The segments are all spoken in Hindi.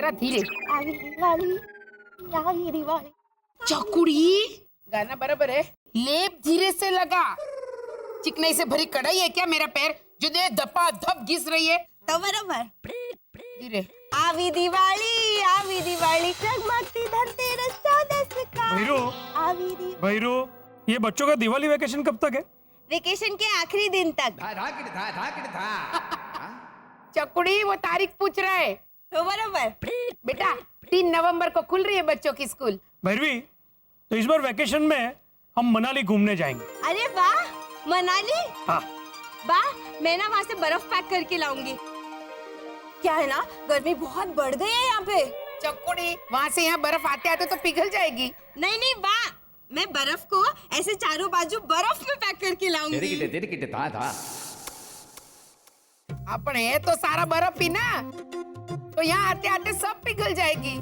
जरा धीरे। आवी दिवाळी, आवी दिवाळी। चकुड़ी, गाना बराबर है, लेप धीरे से लगा। चिकनाई से भरी कढ़ाई है क्या मेरा पैर जो दे धपा धप घिस रही है? तो बरोबर। धीरे। आवी दिवाळी, जगमगती धनतेरस 14 का। भैरू, आवी दिवाळी। भैरू, ये बच्चों का दिवाली वेकेशन कब तक है? वेकेशन के आखिरी दिन तक। चकुड़ी, वो तारीख पूछ रहा है। तो बरोबर। बेटा 3 नवंबर को खुल रही है बच्चों की स्कूल। भैरवी, तो इस बार वेकेशन में हम मनाली घूमने जाएंगे। अरे वाह, मनाली। हाँ। वाह, मैं ना वहाँ से बर्फ पैक करके लाऊंगी। क्या है ना, गर्मी बहुत बढ़ गई है यहाँ पे। चकुड़ी, वहाँ से यहाँ बर्फ आते आते तो पिघल जाएगी। नहीं वाह, मैं बर्फ को ऐसे चारों बाजू बर्फ में पैक करके लाऊंगी। अपने तो सारा बर्फ ही ना, तो यहाँ आते आते सब पिघल जाएगी।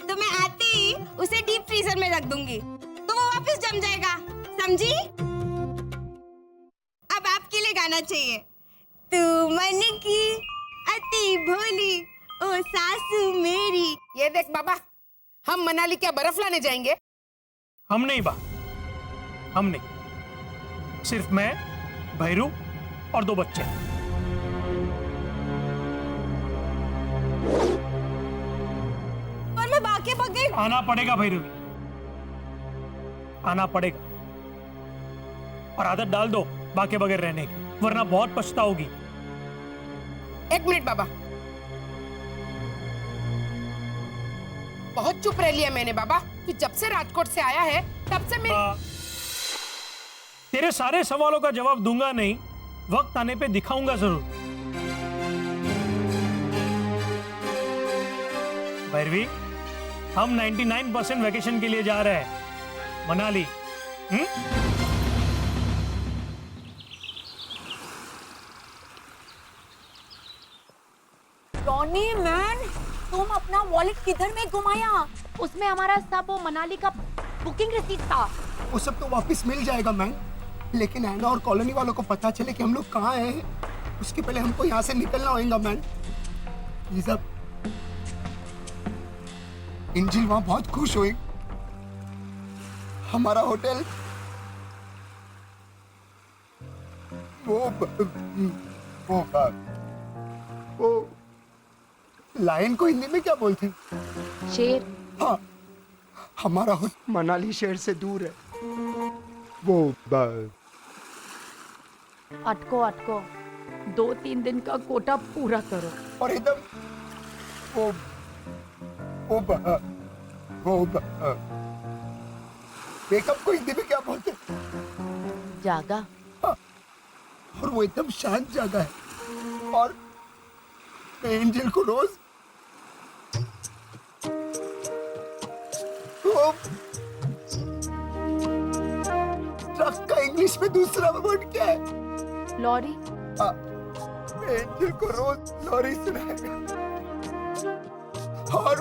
तो मैं आते ही उसे डीप फ्रीजर में रख दूंगी, तो वो वापस जम जाएगा, समझी? अब आपके लिए गाना चाहिए। तू मन की अति भोली, ओ सासू मेरी। ये देख बाबा, हम मनाली क्या बर्फ लाने जाएंगे? हम नहीं बा, हम नहीं। सिर्फ मैं, भैरू और 2 बच्चे। पर मैं बाके बगैर। आना पड़ेगा भैरवी, आना पड़ेगा। और आदत डाल दो बाके बगैर रहने की, वरना बहुत पछताओगी। 1 मिनट बाबा, बहुत चुप रह लिया मैंने बाबा। तू जब से राजकोट से आया है तब से मैं तेरे सारे सवालों का जवाब दूंगा नहीं, वक्त आने पे दिखाऊंगा जरूर। भैरवी, हम 99% वेकेशन के लिए जा रहे हैं मनाली। रॉनी मैन, तुम अपना वॉलेट किधर में घुमाया? उसमें हमारा सब वो मनाली का बुकिंग रिसीट था। वो सब तो वापस मिल जाएगा मैम, लेकिन एना और कॉलोनी वालों को पता चले कि हम लोग कहाँ हैं, उसके पहले हमको यहाँ से निकलना होगा मैम। ये सब एंजिल वहाँ बहुत खुश हुई। हमारा होटल वो लायन को हिंदी में क्या बोलते हैं? शेर। हाँ, हमारा होटल मनाली शहर से दूर है। वो अटको 2-3 दिन का कोटा पूरा करो। और एकदम वो मेकअप को हिंदी में क्या बोलते हैं? जागा। हाँ, और वो एकदम शांत जगह है। और एंजल को रोज ट्रक का इंग्लिश में दूसरा वर्ड क्या है? लॉरी। एंजल को रोज लॉरी सुनाएगा। और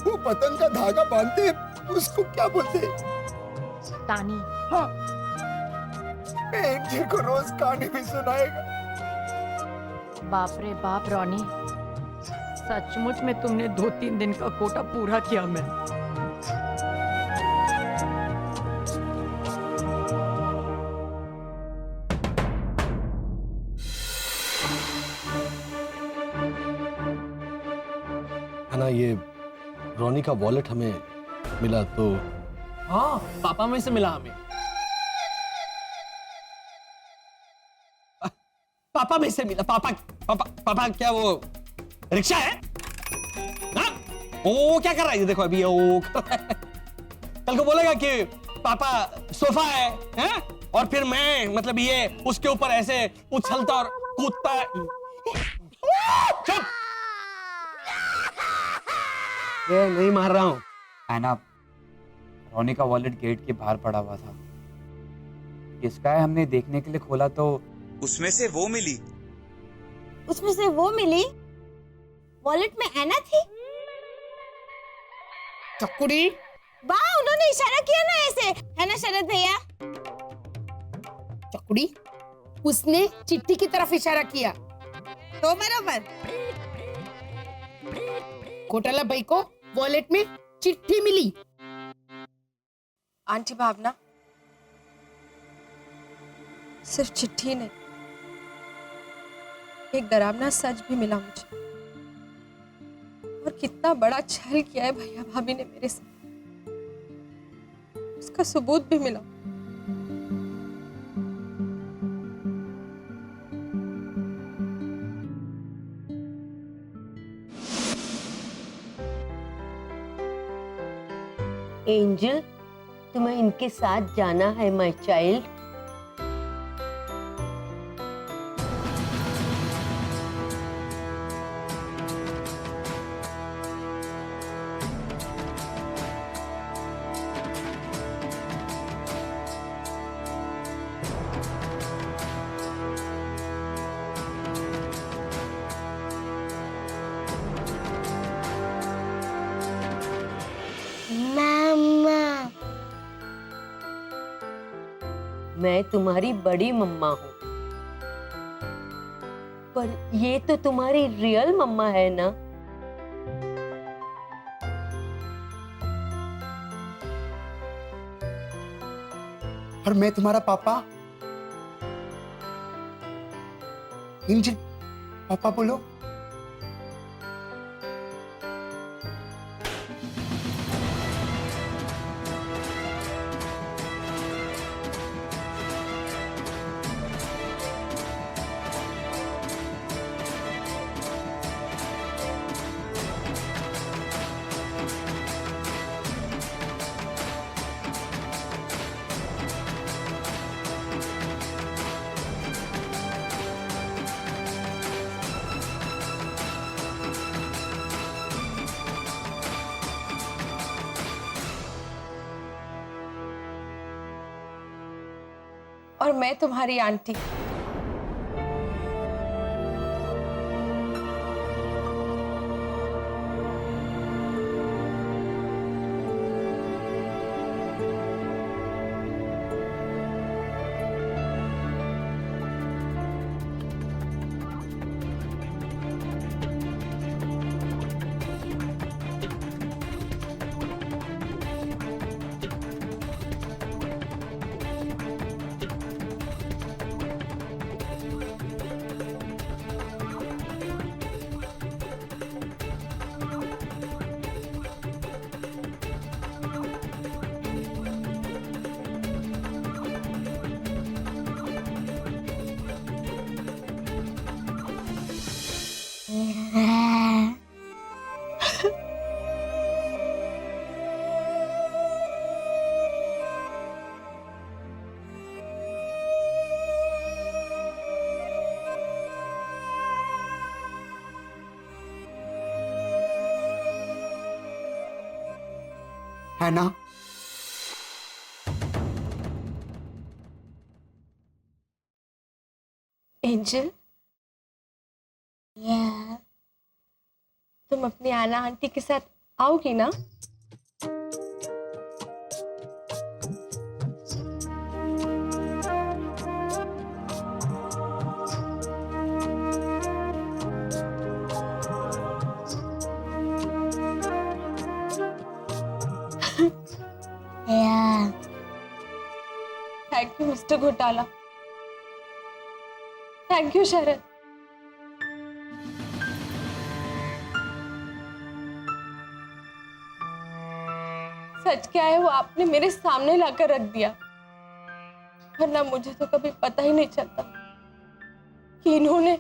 वो पतंग का धागा बांधते हैं, उसको क्या बोलते हैं? तानी। हाँ, एंजल को रोज कहानी भी सुनाएगा। बाप रे बाप रॉनी, सचमुच में तुमने 2-3 दिन का कोटा पूरा किया। मैं है ना, ये रॉनी का वॉलेट हमें मिला तो। हाँ, पापा में से मिला हमें। पापा में से मिला। पापा क्या वो रिक्शा है ना? वो क्या कर रहा है? देखो अभी वो कल को बोलेगा कि पापा सोफा है, हैं? और फिर मैं मतलब ये उसके ऊपर ऐसे उछलता और कूदता। चुप! ये नहीं मार रहा हूँ। एना, रॉनी का वॉलेट गेट के बाहर पड़ा हुआ था। किसका है हमने देखने के लिए खोला तो उसमें से वो मिली। उसमें से वो मिली? वॉलेट में एना थी? चकुड़ी, वाह, उन्होंने इशारा किया ना ऐसे, है ना शरद भैया? चकुड़ी, उसने चिट्ठी की तरफ इशारा किया। तो बराबर। घोटाला भाई को वॉलेट में चिट्ठी मिली। आंटी भावना, सिर्फ चिट्ठी नहीं, एक डरावना सच भी मिला मुझे। और कितना बड़ा छल किया है भैया भाभी ने मेरे साथ, उसका सबूत भी मिला। एंजल, तुम्हें इनके साथ जाना है माय चाइल्ड। मैं तुम्हारी बड़ी मम्मा हूँ, पर ये तो तुम्हारी रियल मम्मा है ना। और मैं तुम्हारा पापा। एंजल, पापा बोलो। और मैं तुम्हारी आंटी। है ना? एंजल, तुम अपनी आना आंटी के साथ आओगी ना? थैंक यू मिस्टर घोटाला। थैंक यू शरद। सच क्या है वो आपने मेरे सामने लाकर रख दिया, वरना मुझे तो कभी पता ही नहीं चलता कि इन्होंने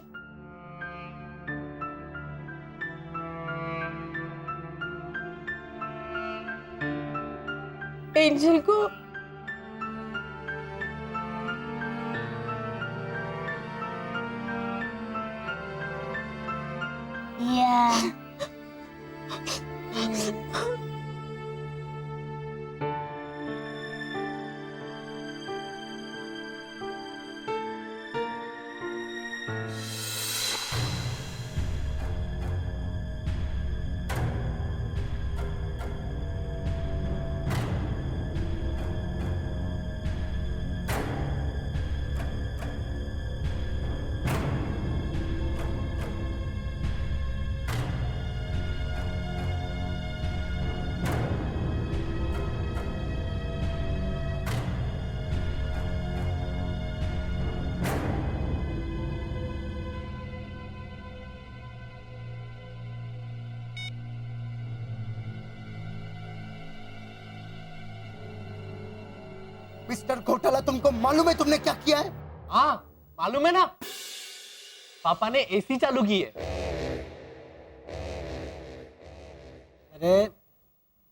एंजल को मिस्टर घोटाला, तुमको मालूम है तुमने क्या किया है? हाँ मालूम है ना, पापा ने एसी चालू की है। अरे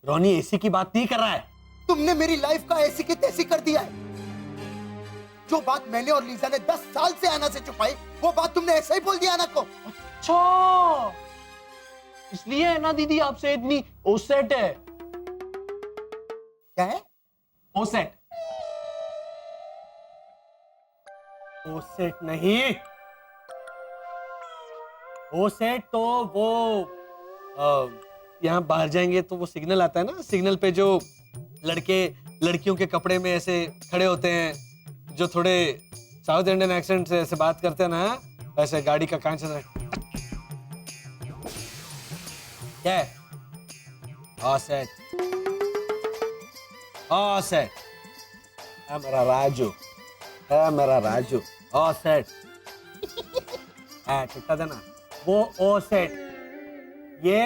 रोनी एसी की बात नहीं कर रहा है। तुमने मेरी लाइफ का ऐसी की तैसी कर दिया है। जो बात मैंने और लीजा ने 10 साल से आना से छुपाई, वो बात तुमने ऐसे ही बोल दिया आना को। अच्छा, इसलिए है ना दीदी आपसे इतनी ओसेट है। क्या है? ओसेट। ओसेट नहीं, ओसेट तो वो यहाँ बाहर जाएंगे तो वो सिग्नल आता है ना, सिग्नल पे जो लड़के लड़कियों के कपड़े में ऐसे खड़े होते हैं, जो थोड़े साउथ इंडियन एक्सेंट से ऐसे बात करते हैं ना, ऐसे गाड़ी का कांच है। क्या है? ओसेट, ओसेट है मेरा राजू, है मेरा राजू। ओसेट छुट्टा देना, वो ओसेट। ये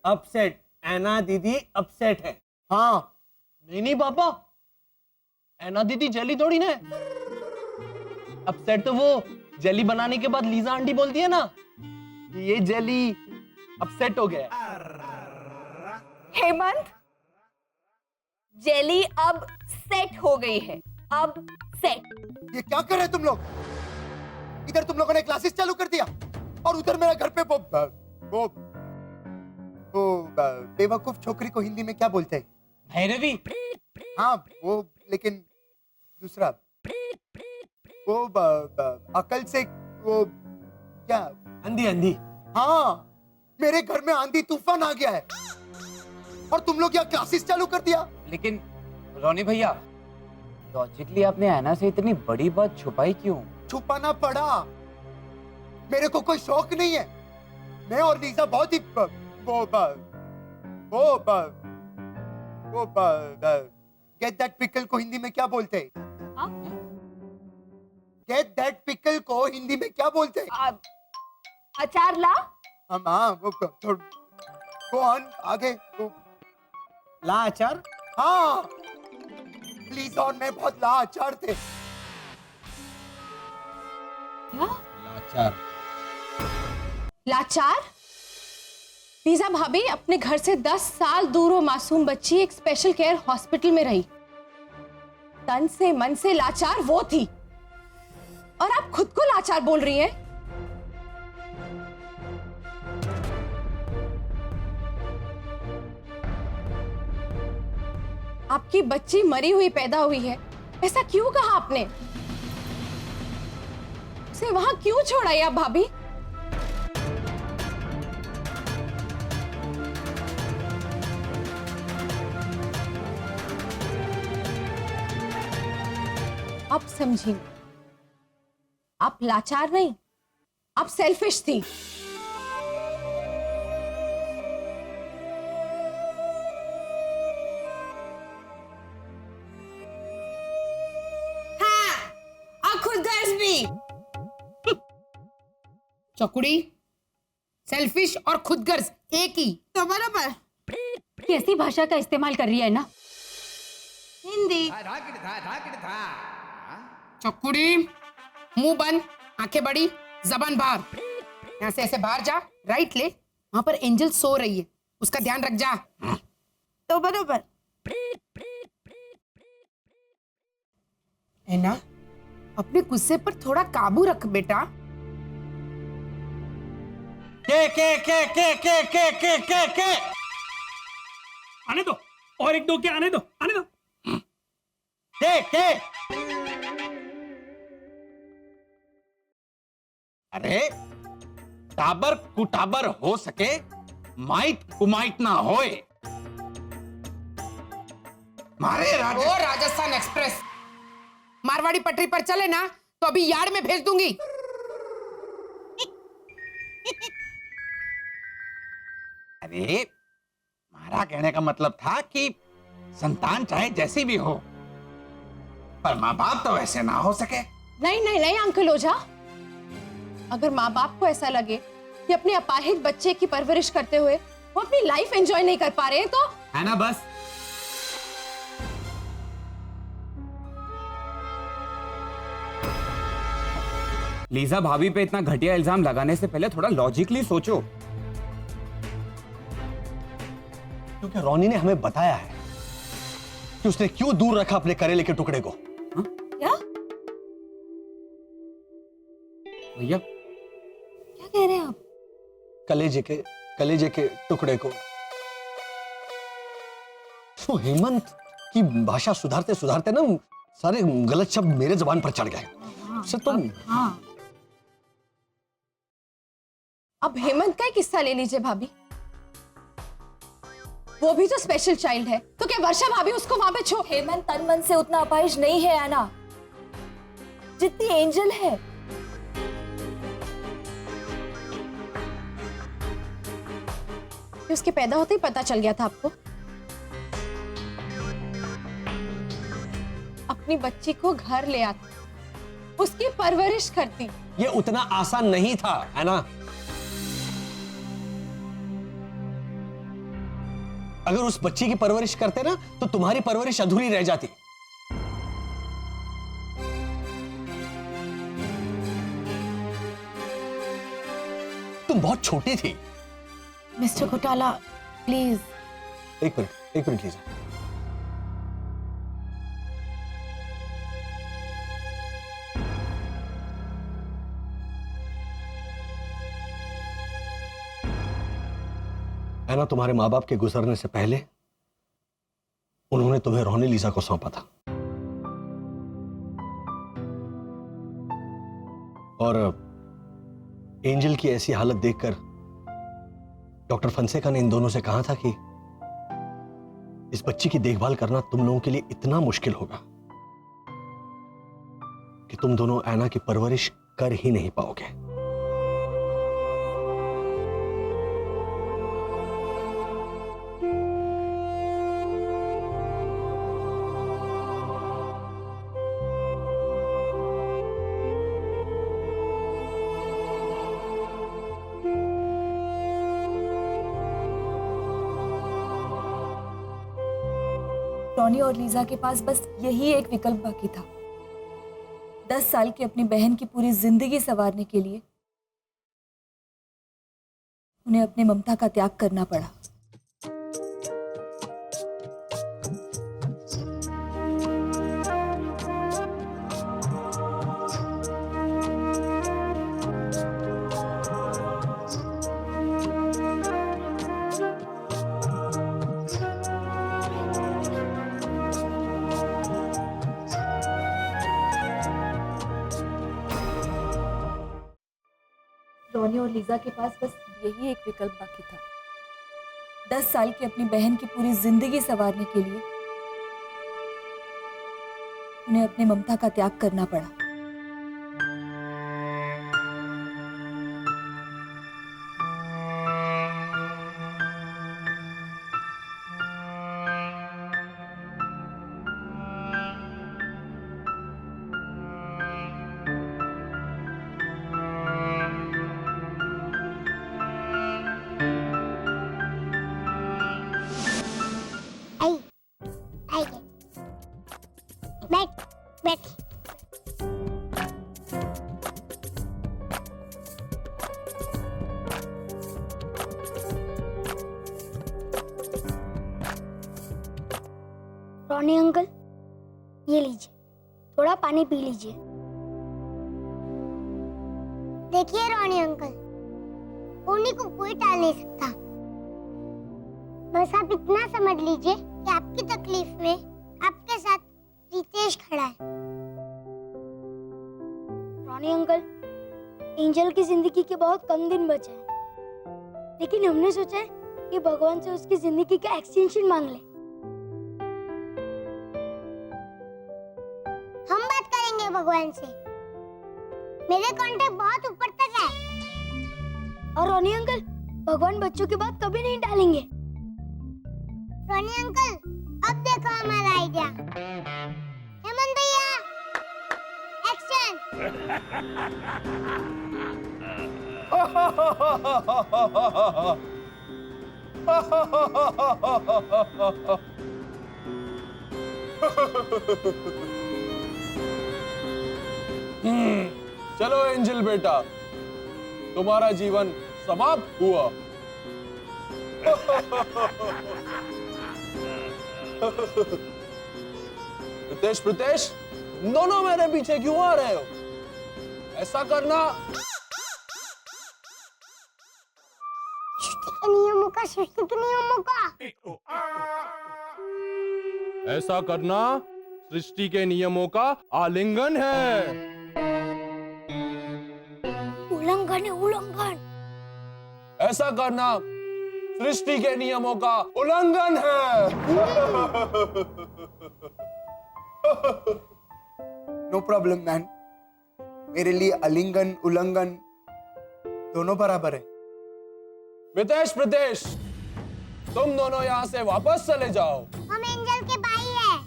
अपसेट, ऐना दीदी अपसेट है। हाँ नहीं नहीं पापा, ऐना दीदी जली थोड़ी ना। अपसेट तो वो जेली बनाने के बाद लीजा आंटी बोलती है ना, ये जेली अपसेट हो गया। हेमंत, जेली अब सेट हो गई है, अब सेट। ये क्या कर रहे तुम लोग? इधर तुम लोगों ने क्लासेस चालू कर दिया और उधर मेरा घर पे वो बेवकूफ छोकरी को हिंदी में क्या बोलते हैं? भैरवी। हाँ वो, लेकिन दूसरा वो अकल से वो क्या, अंधी अंधी। हाँ, मेरे घर में आंधी तूफान आ गया है और तुम लोग यहाँ क्लासेस चालू कर दिया। लेकिन रोनी भैया, लॉजिकली आपने ऐना से इतनी बड़ी बात छुपाई क्यों? छुपाना पड़ा, मेरे को कोई शौक नहीं है। मैं और लीजा बहुत ही गेट दैट पिकल को हिंदी में क्या बोलते हैं? गेट दैट पिकल को हिंदी में क्या बोलते हैं? अचार ला। हम हाँ वो आगे वो ला अचार। हाँ, लीजा और मैं बहुत लाचार थे। लाचार। लाचार? लीजा भाभी अपने घर से 10 साल दूर वो मासूम बच्ची एक स्पेशल केयर हॉस्पिटल में रही। तन से मन से लाचार वो थी, और आप खुद को लाचार बोल रही हैं। आपकी बच्ची मरी हुई पैदा हुई है, ऐसा क्यों कहा आपने? उसे वहां क्यों छोड़ा आप भाभी? आप समझिए, आप लाचार नहीं, आप सेल्फिश थी। चकुड़ी, सेल्फिश और खुदगर्ज एक ही तो बराबर। कैसी भाषा का इस्तेमाल कर रही है ना? हिंदी। चकुड़ी, मुंह बंद, आंखें बड़ी, जबान बाहर। यहाँ से ऐसे बाहर जा, राइट ले, वहां पर एंजल सो रही है, उसका ध्यान रख जा। तो बराबर। है ना? अपने गुस्से पर थोड़ा काबू रख बेटा। के आने दो, और एक दो के आने दो, आने दो। के अरे टाबर कुटाबर हो सके, माइट कुमाइट ना होए। मारे ओ राजस्थान एक्सप्रेस मारवाड़ी पटरी पर चले ना तो अभी यार्ड में भेज दूंगी। अरे मारा कहने का मतलब था कि संतान चाहे जैसी भी हो, पर माँ बाप तो ऐसे ना हो सके। नहीं नहीं नहीं अंकल ओझा, अगर माँ बाप को ऐसा लगे कि अपने अपाहिज बच्चे की परवरिश करते हुए वो अपनी लाइफ एंजॉय नहीं कर पा रहे हैं तो है ना, बस लीजा भाभी पे इतना घटिया इल्जाम लगाने से पहले थोड़ा लॉजिकली सोचो। क्योंकि रोनी ने हमें बताया है कि उसने क्यों दूर रखा अपने करेले के टुकड़े को। क्या भैया क्या कह रहे हैं आप? कलेजे के टुकड़े को। तो हेमंत की भाषा सुधारते सुधारते ना सारे गलत शब्द मेरे जबान पर चढ़ गए। तो हाँ। अब हेमंत का ही किस्सा ले लीजिए भाभी, वो भी तो स्पेशल चाइल्ड है, तो क्या वर्षा भाभी उसको वहां पे छो? हेमंत तन मन से उतना अपाहिज नहीं है एना जितनी एंजल है। उसके पैदा होते ही पता चल गया था आपको? अपनी बच्ची को घर ले आती, उसकी परवरिश करती। ये उतना आसान नहीं था, है ना? अगर उस बच्ची की परवरिश करते ना तो तुम्हारी परवरिश अधूरी रह जाती। तुम बहुत छोटी थी। मिस्टर घोटाला प्लीज। एक मिनट लीजा। है ना, तुम्हारे माँ बाप के गुजरने से पहले उन्होंने तुम्हें रोनी लीजा को सौंपा था, और एंजल की ऐसी हालत देखकर डॉक्टर फंसेका ने इन दोनों से कहा था कि इस बच्ची की देखभाल करना तुम लोगों के लिए इतना मुश्किल होगा कि तुम दोनों ऐना की परवरिश कर ही नहीं पाओगे। रॉनी और लीजा के पास बस यही एक विकल्प बाकी था। 10 साल की अपनी बहन की पूरी जिंदगी संवारने के लिए उन्हें अपनी ममता का त्याग करना पड़ा। रॉनी और लीजा के पास बस यही एक विकल्प बाकी था। 10 साल की अपनी बहन की पूरी जिंदगी संवारने के लिए उन्हें अपनी ममता का त्याग करना पड़ा। बैठ। रॉनी अंकल, ये लीजिए, थोड़ा पानी पी लीजिए। देखिए रॉनी अंकल, उन्हीं को कोई टाल नहीं सकता। बस आप इतना समझ लीजिए कि आपकी तकलीफ में आपके साथ रितेश खड़ा है। रॉनी अंकल, एंजल की जिंदगी के बहुत कम दिन बचे हैं, लेकिन हमने सोचा है कि भगवान से उसकी जिंदगी का एक्सटेंशन मांग ले। हम बात करेंगे भगवान से, मेरे कांटेक्ट बहुत ऊपर तक है। और रॉनी अंकल, भगवान बच्चों की बात कभी नहीं टालेंगे। रॉनी अंकल, अब देखो हमारा आइडिया। हेमंत भैया, एक्शन। चलो एंजल बेटा, तुम्हारा जीवन समाप्त हुआ। प्रितेश, दोनों मेरे पीछे क्यों आ रहे हो? ऐसा करना सृष्टि के नियमों का, सृष्टि के नियमों का। ऐसा करना सृष्टि के नियमों का आलिंगन है। उल्लंघन है, उल्लंघन। ऐसा करना सृष्टि के नियमों का उल्लंघन है। नो प्रॉब्लम मैन, मेरे लिए आलिंगन उल्लंघन दोनों बराबर है। प्रितेश, तुम दोनों यहाँ से वापस चले जाओ। हम एंजल के भाई हैं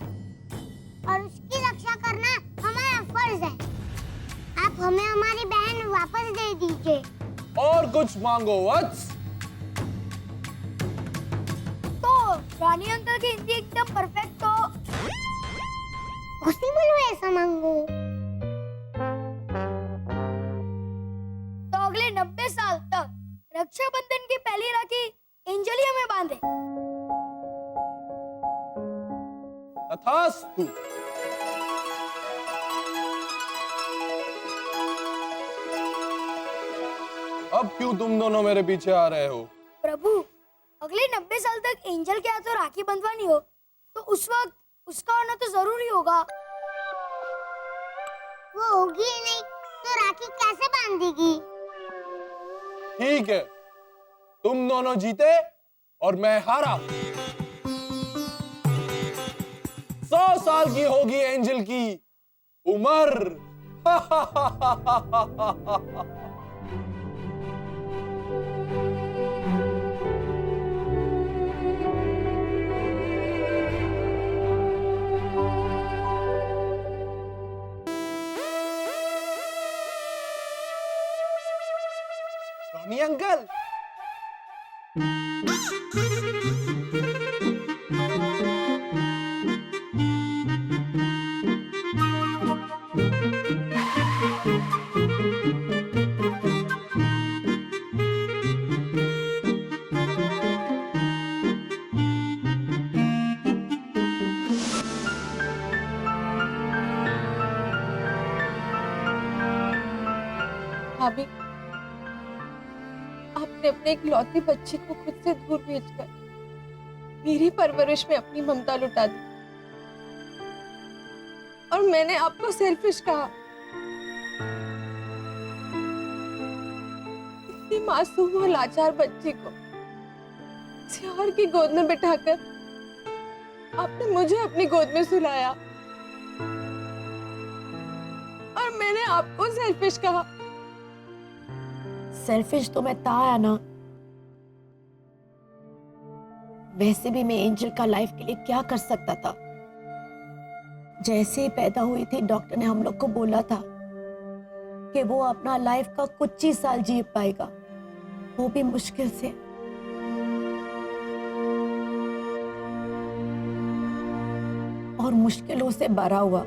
और उसकी रक्षा करना हमारा फर्ज है। आप हमें हमारी बहन वापस दे दीजिए। और कुछ मांगो वत्स। तो रॉनी अंकल की हिंदी एकदम परफेक्ट, तो पॉसिबल है ऐसा मांगो। तो अगले 90 साल तक रक्षाबंधन की पहली राखी एंजल ही हमें बांधे। तथास्तु। अब क्यों तुम दोनों मेरे पीछे आ रहे हो? प्रभु, अगले 90 साल तक एंजल के हाथों राखी बंधवानी हो तो उस वक्त उसका होना तो जरूरी होगा। वो होगी ही नहीं तो राखी कैसे बांधेगी? ठीक है, तुम दोनों जीते और मैं हारा। 100 साल की होगी एंजल की उम्र। रॉनी अंकल, भाभी, आपने अपने इकलौती बच्ची को खुद से दूर भेजकर मेरी परवरिश में अपनी ममता लुटा दी और मैंने आपको सेल्फिश कहा। इतनी मासूम और लाचार बच्ची को किसी और की गोद में बिठाकर आपने मुझे अपनी गोद में सुलाया और मैंने आपको सेल्फिश कहा। सेल्फिश तो मैं था है ना। वैसे भी मैं एंजल का लाइफ के लिए क्या कर सकता था। जैसे ही पैदा हुई थी डॉक्टर ने हम लोग को बोला था कि वो अपना लाइफ का कुछ ही साल जी पाएगा, वो भी मुश्किल से। और मुश्किलों से भरा हुआ।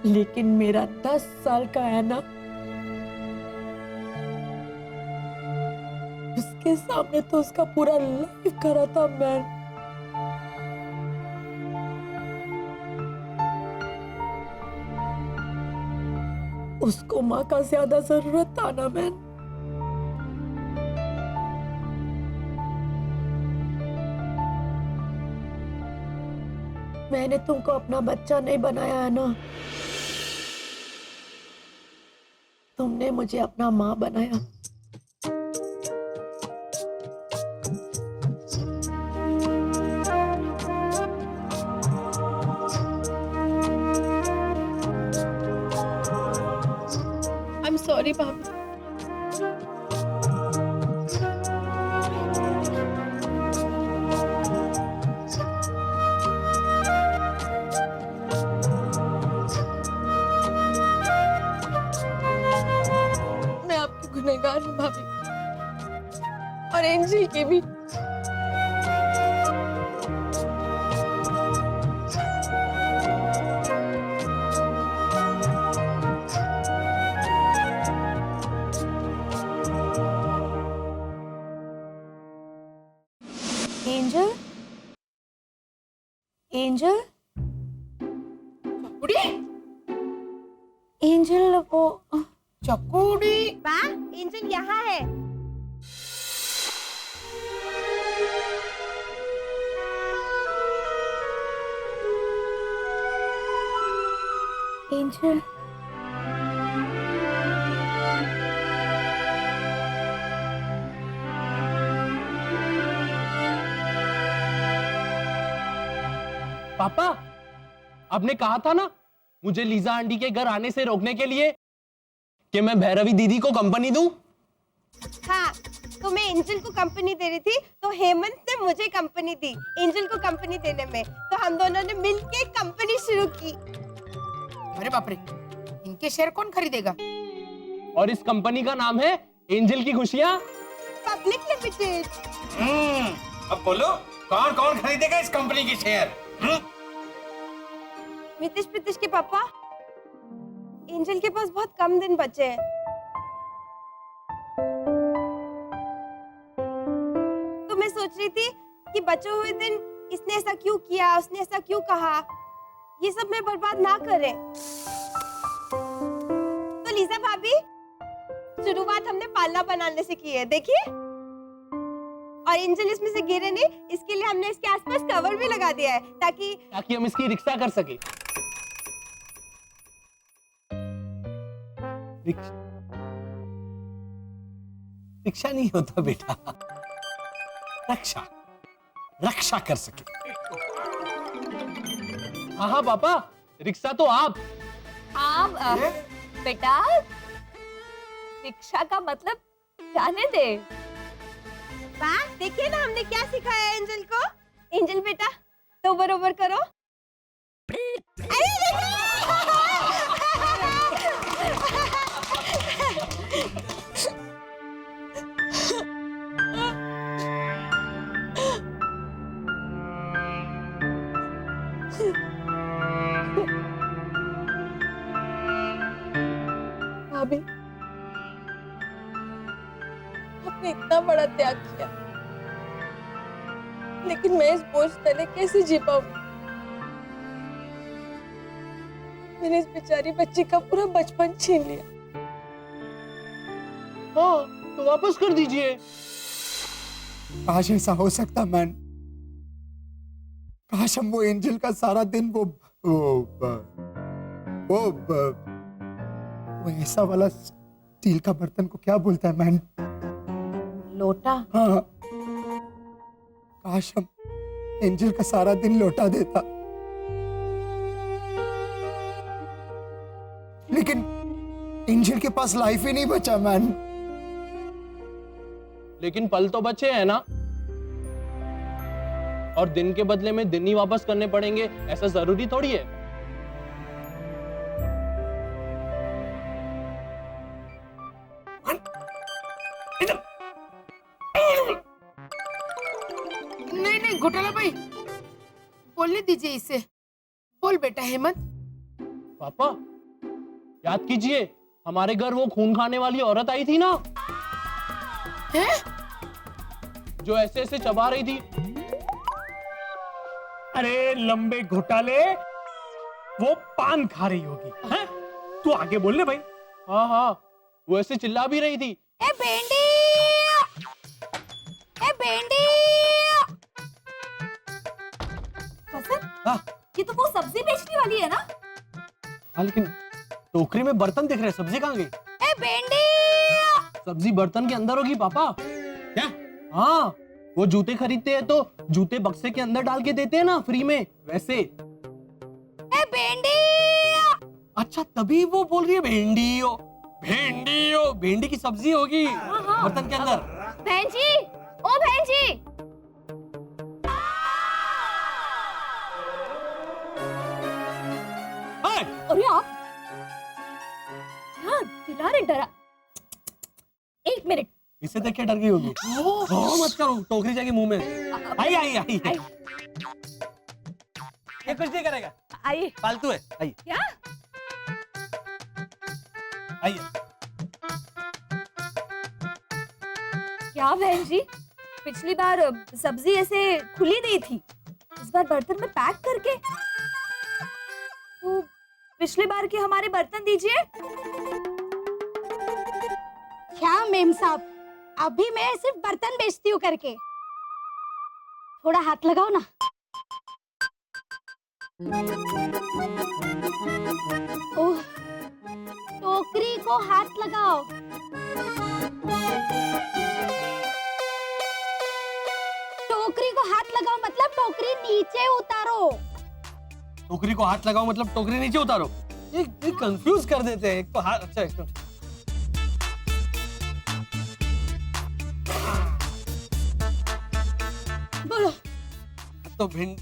लेकिन मेरा 10 साल का है ना, उसके सामने तो उसका पूरा लाइफ खड़ा था मैन। उसको माँ का ज्यादा जरूरत था ना मैन। मैंने तुमको अपना बच्चा नहीं बनाया है ना, तुमने मुझे अपना माँ बनाया। I'm sorry, भाभी। मैं आपकी गुनहगार हूँ भाभी, और एंजल की भी। एंजल उड़ी एंजल वो चकुड़ी। बा एंजल यहाँ है। एंजल पापा, आपने कहा था ना मुझे लीजा आंटी के घर आने से रोकने के लिए कि मैं भैरवी दीदी को कंपनी दूं। हाँ, तो मैं एंजल को कंपनी दे रही थी, तो हेमंत ने मुझे कंपनी दी एंजल को कंपनी देने में। तो हम दोनों ने मिलके कंपनी शुरू की। अरे बाप रे, इनके शेयर कौन खरीदेगा? और इस कंपनी का नाम है एंजल की खुशियां पब्लिक लिमिटेड। अब बोलो, कौन कौन खरीदेगा इस कंपनी के शेयर? मितिश प्रीतिश के पापा, एंजल के पास बहुत कम दिन बचे हैं। तो मैं सोच रही थी कि बचे हुए दिन इसने ऐसा क्यों किया, उसने ऐसा क्यों कहा, ये सब मैं बर्बाद ना करें। तो लीजा भाभी, शुरुआत हमने पालना बनाने से की है, देखिए। और एंजल इसमें से गिरे नहीं, इसके लिए हमने इसके आसपास कवर भी लगा दिया है, ताकि हम इसकी रिक्शा कर सके। रिक्शा नहीं होता बेटा, रक्षा रक्षा कर सके। हाँ पापा, रिक्शा तो आप बेटा रिक्शा का मतलब जाने दे। वाह, देखिए ना हमने क्या सिखाया है एंजल को। एंजल बेटा, तो बरोबर करो। अरे भाभी, आपने इतना बड़ा त्याग किया, लेकिन मैं इस बोझ तले कैसे जी पाऊंगी? मैंने इस बेचारी बच्ची का पूरा बचपन छीन लिया। हाँ, तो वापस कर दीजिए। काश ऐसा हो सकता मैन। काश हम वो एंजल का सारा दिन वो ऐसा वाला स्टील का बर्तन को क्या बोलता है मैन? लोटा। हाँ, काश हम एंजल का सारा दिन लौटा देता। लेकिन एंजल के पास लाइफ ही नहीं बचा मैन। लेकिन पल तो बचे हैं ना, और दिन के बदले में दिन ही वापस करने पड़ेंगे, ऐसा जरूरी थोड़ी है। नहीं नहीं घोटाला भाई, बोलने दीजिए इसे। बोल बेटा हेमंत। पापा, याद कीजिए, हमारे घर वो खून खाने वाली औरत आई थी ना, हैं? जो ऐसे ऐसे चबा रही थी। अरे लंबे घोटाले, वो पान खा रही होगी। हैं? तू आगे बोल ले भाई। हाँ हाँ, वो ऐसे चिल्ला भी रही थी। ए बेंडी, ए बेंडी। हाँ। ये तो वो सब्जी बेचने वाली है ना? हाँ, लेकिन टोकरी में बर्तन दिख रहे हैं, सब्जी कहाँ गई? ए बेंडी। सब्जी बर्तन के अंदर होगी पापा। क्या? हाँ, वो जूते खरीदते हैं तो जूते बक्से के अंदर डाल के देते हैं ना फ्री में, वैसे। ए बेंडी। अच्छा, तभी वो बोल रही है भिंडी हो, भिंडी हो, भिंडी की सब्जी होगी बर्तन के अंदर। बहन जी, ओ बहन जी। अरे आप हाँ दिला रहे डरा। एक मिनट, इसे देख के डर गई होगी। मत करो, टोकरी जाएगी मुंह में। आई आई आई, आई। ये कुछ नहीं करेगा, आइए। फालतू है। आइए। क्या? आइए। क्या बहन जी, पिछली बार सब्जी ऐसे खुली नहीं थी। इस बार बर्तन में पैक करके? तो पिछली बार के हमारे बर्तन दीजिए। क्या मेम साहब, अभी मैं सिर्फ बर्तन बेचती हूँ करके, थोड़ा हाथ लगाओ ना। ओह, टोकरी को हाथ लगाओ। टोकरी को हाथ लगाओ मतलब टोकरी नीचे उतारो। टोकरी को हाथ लगाओ मतलब टोकरी नीचे उतारो। ये कंफ्यूज कर देते हैं। एक तो हाथ, अच्छा एक बोलो। तो भिंड,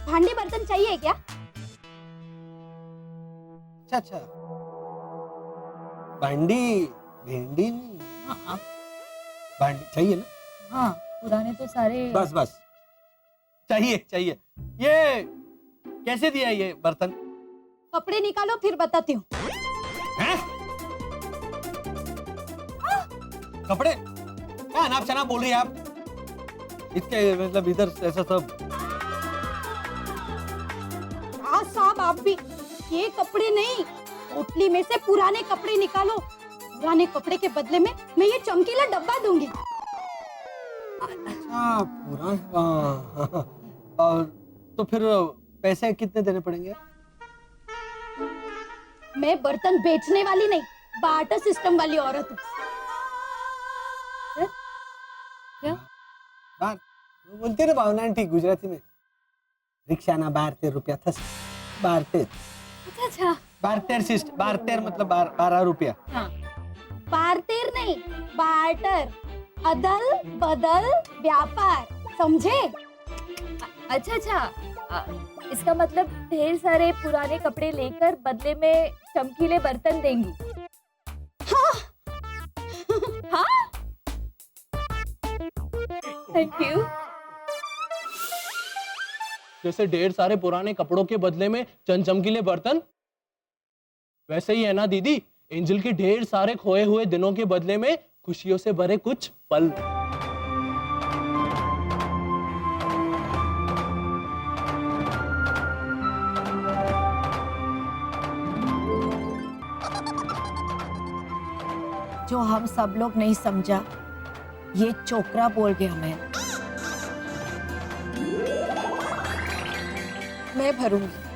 भांडे बर्तन चाहिए क्या? अच्छा अच्छा, भांडी भिंडी नहीं, भांडी चाहिए ना? हाँ, पुराने तो सारे। बस बस, चाहिए चाहिए। ये कैसे दिया ये बर्तन? कपड़े निकालो फिर बताती हूँ। कपड़े क्या अनाप शनाप बोल रही है आप? इसके मतलब इधर ऐसा सब। हाँ साहब, आप भी ये कपड़े नहीं, पोटली में से पुराने कपड़े निकालो। पुराने कपड़े के बदले में मैं ये चमकीला डब्बा दूंगी। अच्छा पुराना। और तो फिर पैसे कितने देने पड़ेंगे? मैं बर्तन बेचने वाली नहीं, बार्टर सिस्टम वाली औरत हूँ। क्या? बोलते ना भावना आंटी गुजराती में, रिक्शा ना 12 रुपया था, 12। अच्छा अच्छा, 12 12 मतलब 12 रुपया। हाँ। बार्टर नहीं, बार्टर, अदल बदल व्यापार, समझे? अच्छा अच्छा, इसका मतलब ढेर सारे पुराने कपड़े लेकर बदले में चमकीले बर्तन देंगी। हाँ। हाँ? Thank you. जैसे ढेर सारे पुराने कपड़ों के बदले में चंद चमकीले बर्तन, वैसे ही है ना दीदी, एंजल के ढेर सारे खोए हुए दिनों के बदले में खुशियों से भरे कुछ पल। जो हम सब लोग नहीं समझा, ये चोकरा बोल गया। मैं भरूंगी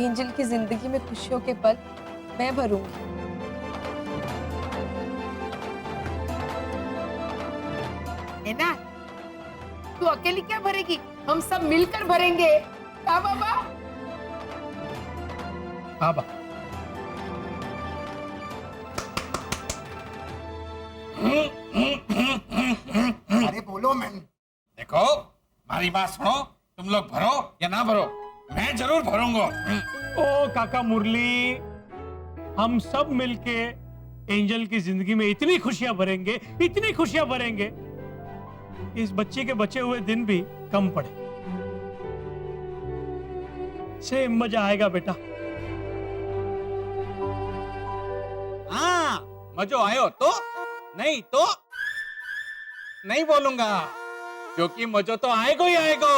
एंजल की जिंदगी में खुशियों के पल, मैं भरूंगी। है ना? तू अकेली क्या भरेगी? हम सब मिलकर भरेंगे। हाँ बाबा? हाँ बा। अरे बोलो मैन। देखो, हमारी बात सुनो, तुम लोग भरो या ना भरो, मैं जरूर भरूंगा। ओ काका मुरली, हम सब मिलके एंजल की जिंदगी में इतनी खुशियां भरेंगे, इतनी खुशियां भरेंगे, इस बच्चे के बचे हुए दिन भी कम पड़े। से मजा आएगा बेटा। हाँ, मजो आयो तो नहीं तो नहीं बोलूंगा, क्योंकि मजो तो आएगा ही आएगा।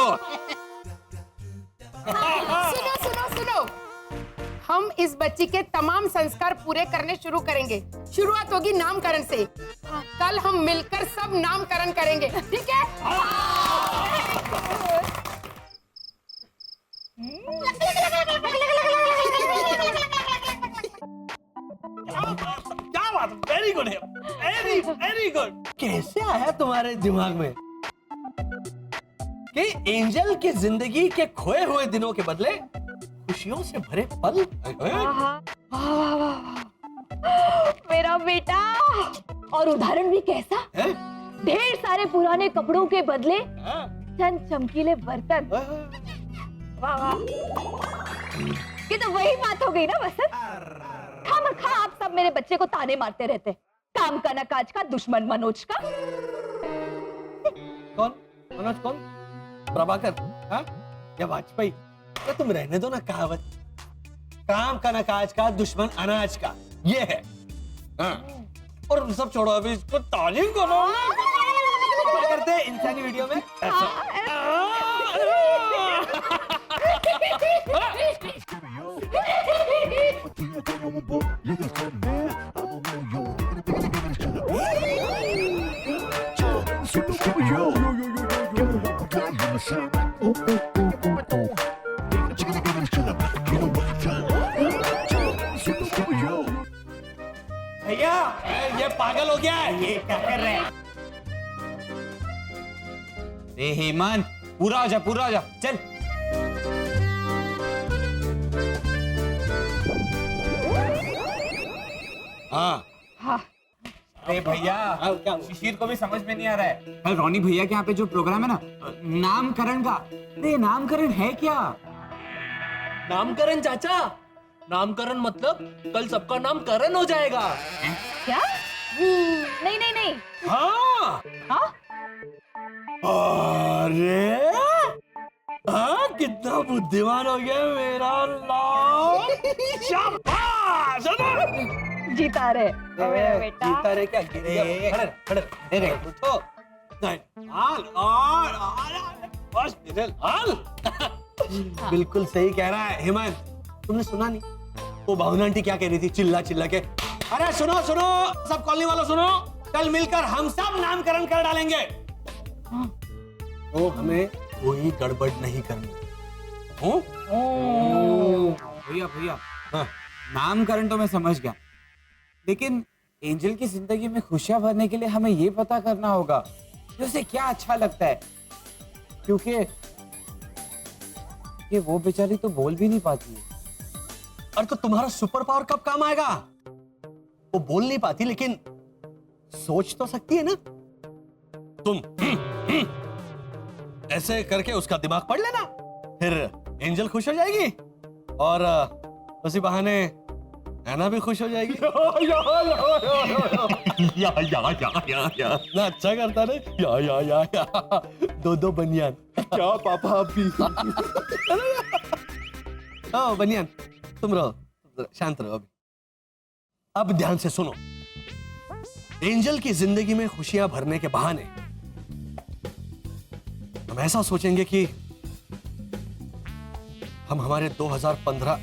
सुनो सुनो सुनो, हम इस बच्ची के तमाम संस्कार पूरे करने शुरू करेंगे। शुरुआत होगी नामकरण से। कल हम मिलकर सब नामकरण करेंगे, ठीक है? क्या बात, वेरी गुड है, वेरी वेरी गुड। कैसे आया तुम्हारे दिमाग में कि एंजल की जिंदगी के खोए हुए दिनों के बदले खुशियों से भरे पल? मेरा बेटा। और उदाहरण भी कैसा? ढेर सारे पुराने कपड़ों के बदले चंद चमकीले बर्तन। वाह वाह, ये तो वही बात हो गई ना वसंत। खामखा आप सब मेरे बच्चे को ताने मारते रहते, काम का न काज का, दुश्मन मनोज का। कौन मनोज? कौन? प्रभाकर? हाँ? या वाजपेयी? तो तुम रहने दो ना कहावत, काम का न काज का, दुश्मन अनाज का, ये है। हाँ। और सब छोड़ो, अभी इसको तालीम करो। करते हैं इंसानी वीडियो में भैया ये पागल हो गया है, ये क्या कर रहे हैं? ए हेमंत, पूरा हो जा चल। हाँ अरे भैया, शिशिर को भी समझ में नहीं आ रहा है। कल रोनी भैया के यहाँ पे जो प्रोग्राम है ना नामकरण का, अरे नामकरण है क्या? नामकरण चाचा, नामकरण मतलब कल सबका नाम करण हो जाएगा। क्या? नहीं नहीं नहीं। हाँ हाँ? अरे हाँ, कितना बुद्धिमान हो गया मेरा लाल। शाबाश। जीता रे मेरा बेटा। जीता रे क्या? खड़े उठो। बिल्कुल सही कह रहा है हेमंत। तुमने सुना नहीं वो भावना आंटी क्या कह रही थी चिल्ला चिल्ला के? अरे सुनो सुनो सब कॉलोनी वालों सुनो, कल मिलकर हम सब नामकरण कर डालेंगे। तो हमें कोई गड़बड़ नहीं करनी। भैया नामकरण तो मैं समझ गया, लेकिन एंजल की जिंदगी में खुशियां भरने के लिए हमें ये पता करना होगा कि उसे क्या अच्छा लगता है, क्योंकि ये वो बेचारी तो बोल भी नहीं पाती है। अरे तो तुम्हारा सुपर पावर कब काम आएगा? वो बोल नहीं पाती लेकिन सोच तो सकती है ना। तुम ऐसे करके उसका दिमाग पढ़ लेना, फिर एंजल खुश हो जाएगी और उसी बहाने ऐना भी खुश हो जाएगी। या ना अच्छा करता रे। या दो बनियान। क्या पापा आप भी? हाँ बनियान तुम रहो, शांत रहो। अब ध्यान से सुनो, एंजल की जिंदगी में खुशियां भरने के बहाने हम ऐसा सोचेंगे कि हम हमारे 2015